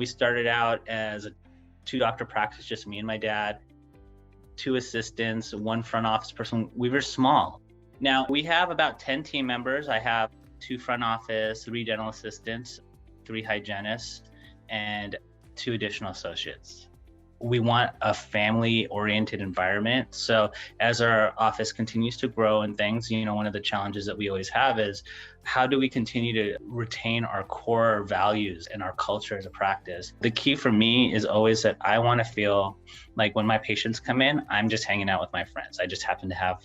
We started out as a 2-doctor practice, just me and my dad, 2 assistants, 1 front office person. We were small. Now we have about 10 team members. I have 2 front office, 3 dental assistants, 3 hygienists, and 2 additional associates. We want a family-oriented environment. So as our office continues to grow and things, one of the challenges that we always have is how do we continue to retain our core values and our culture as a practice? The key for me is always that I want to feel like when my patients come in, I'm just hanging out with my friends. I just happen to have,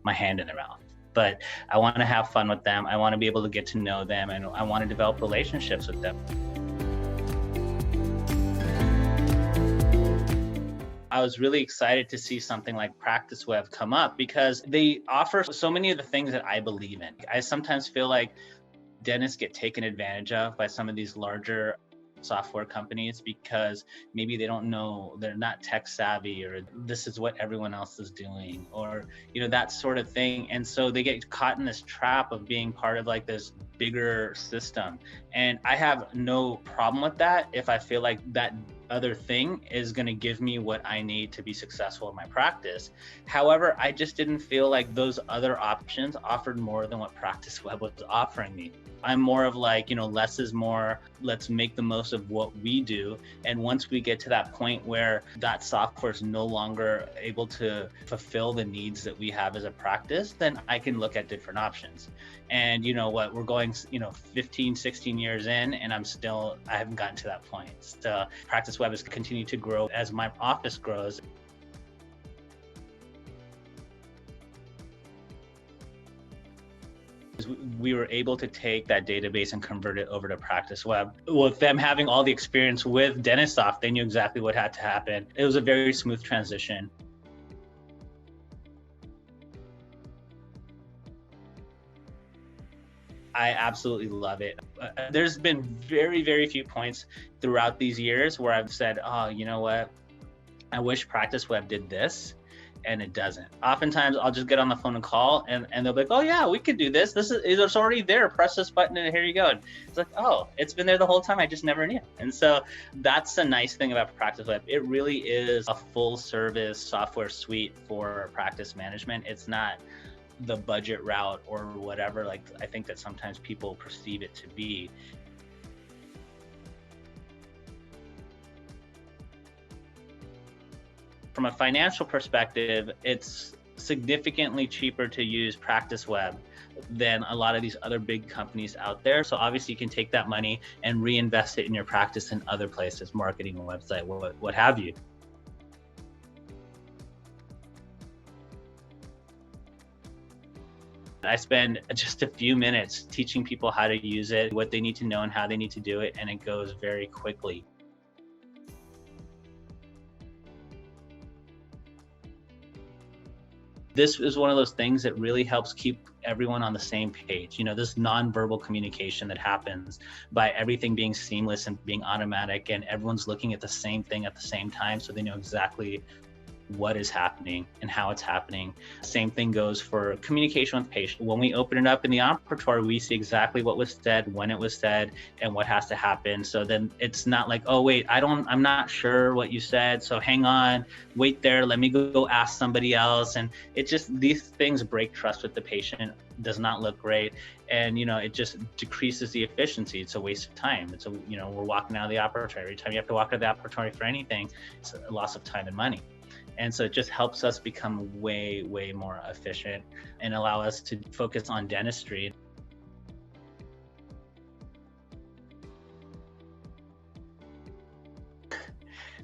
my hand in their mouth. But I want to have fun with them. I want to be able to get to know them, and I want to develop relationships with them. I was really excited to see something like Practice Web come up because they offer so many of the things that I believe in. I sometimes feel like dentists get taken advantage of by some of these larger software companies because maybe they don't know, they're not tech savvy, or this is what everyone else is doing, or that sort of thing. And so they get caught in this trap of being part of like this bigger system. And I have no problem with that if I feel like that other thing is going to give me what I need to be successful in my practice. However, I just didn't feel like those other options offered more than what Practice Web was offering me. I'm more of like, less is more. Let's make the most of what we do. And once we get to that point where that software is no longer able to fulfill the needs that we have as a practice, then I can look at different options. And we're going, 15, 16 years in, and I haven't gotten to that point. So Practice Web has continued to grow as my office grows. We were able to take that database and convert it over to Practice Web. With them having all the experience with Dentisoft, they knew exactly what had to happen. It was a very smooth transition. I absolutely love it. There's been very, very few points throughout these years where I've said, oh, you know what? I wish Practice Web did this. And it doesn't. Oftentimes I'll just get on the phone and call and they'll be like, oh yeah, we could do this. It's already there. Press this button and here you go. And it's like, oh, it's been there the whole time. I just never knew. And so that's the nice thing about Practice Web. It really is a full service software suite for practice management. It's not the budget route or whatever, like I think that sometimes people perceive it to be. From a financial perspective, it's significantly cheaper to use Practice Web than a lot of these other big companies out there. So obviously you can take that money and reinvest it in your practice in other places, marketing, a website, what have you. I spend just a few minutes teaching people how to use it, what they need to know and how they need to do it, and it goes very quickly. This is one of those things that really helps keep everyone on the same page. This nonverbal communication that happens by everything being seamless and being automatic, and everyone's looking at the same thing at the same time, so they know exactly what is happening and how it's happening. Same thing goes for communication with patients. When we open it up in the operatory, we see exactly what was said, when it was said, and what has to happen. So then it's not like, oh wait, I'm not sure what you said, so hang on, wait there, let me go ask somebody else. And it just, these things break trust with the patient, does not look great. And it just decreases the efficiency. It's a waste of time. We're walking out of the operatory. Every time you have to walk out of the operatory for anything, it's a loss of time and money. And so it just helps us become way, way more efficient and allow us to focus on dentistry.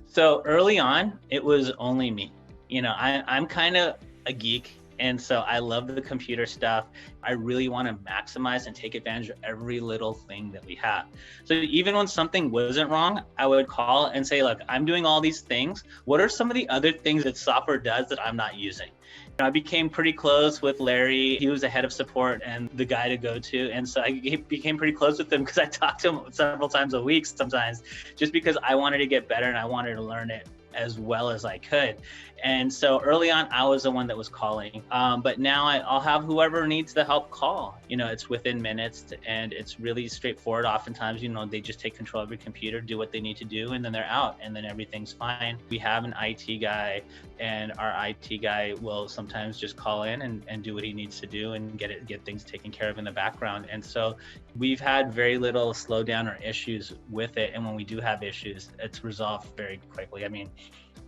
So early on, it was only me. I'm kind of a geek. And so I love the computer stuff. I really want to maximize and take advantage of every little thing that we have. So even when something wasn't wrong, I would call and say, look, I'm doing all these things. What are some of the other things that software does that I'm not using? I became pretty close with Larry. He was the head of support and the guy to go to. And so I became pretty close with him because I talked to him several times a week sometimes, just because I wanted to get better and I wanted to learn it as well as I could. And so early on, I was the one that was calling. But now I'll have whoever needs the help call. It's within minutes and it's really straightforward. Oftentimes, they just take control of your computer, do what they need to do, and then they're out, and then everything's fine. We have an IT guy, and our IT guy will sometimes just call in and do what he needs to do and get things taken care of in the background. And so we've had very little slowdown or issues with it. And when we do have issues, it's resolved very quickly. I mean,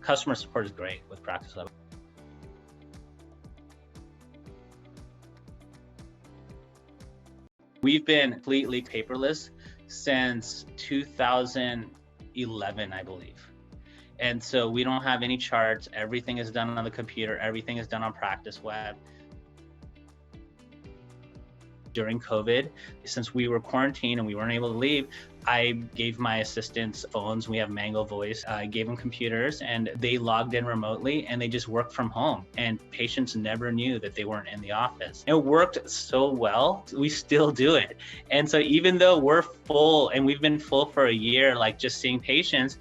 customer support is great with Practice Web. We've been completely paperless since 2011, I believe. And so we don't have any charts. Everything is done on the computer. Everything is done on Practice Web. During COVID, since we were quarantined and we weren't able to leave, I gave my assistants phones. We have Mango Voice. I gave them computers and they logged in remotely and they just worked from home. And patients never knew that they weren't in the office. It worked so well. We still do it. And so even though we're full and we've been full for a year, like just seeing patients,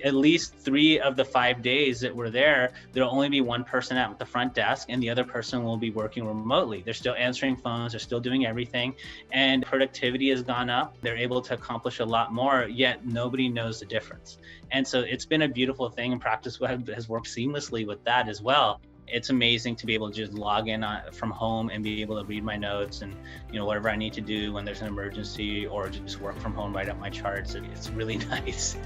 at least 3 of the 5 days that we're there, there'll only be one person at the front desk and the other person will be working remotely. They're still answering phones, they're still doing everything, and productivity has gone up. They're able to accomplish a lot more, yet nobody knows the difference. And so it's been a beautiful thing, and Practice Web has worked seamlessly with that as well. It's amazing to be able to just log in from home and be able to read my notes and whatever I need to do when there's an emergency, or just work from home, write up my charts. It's really nice.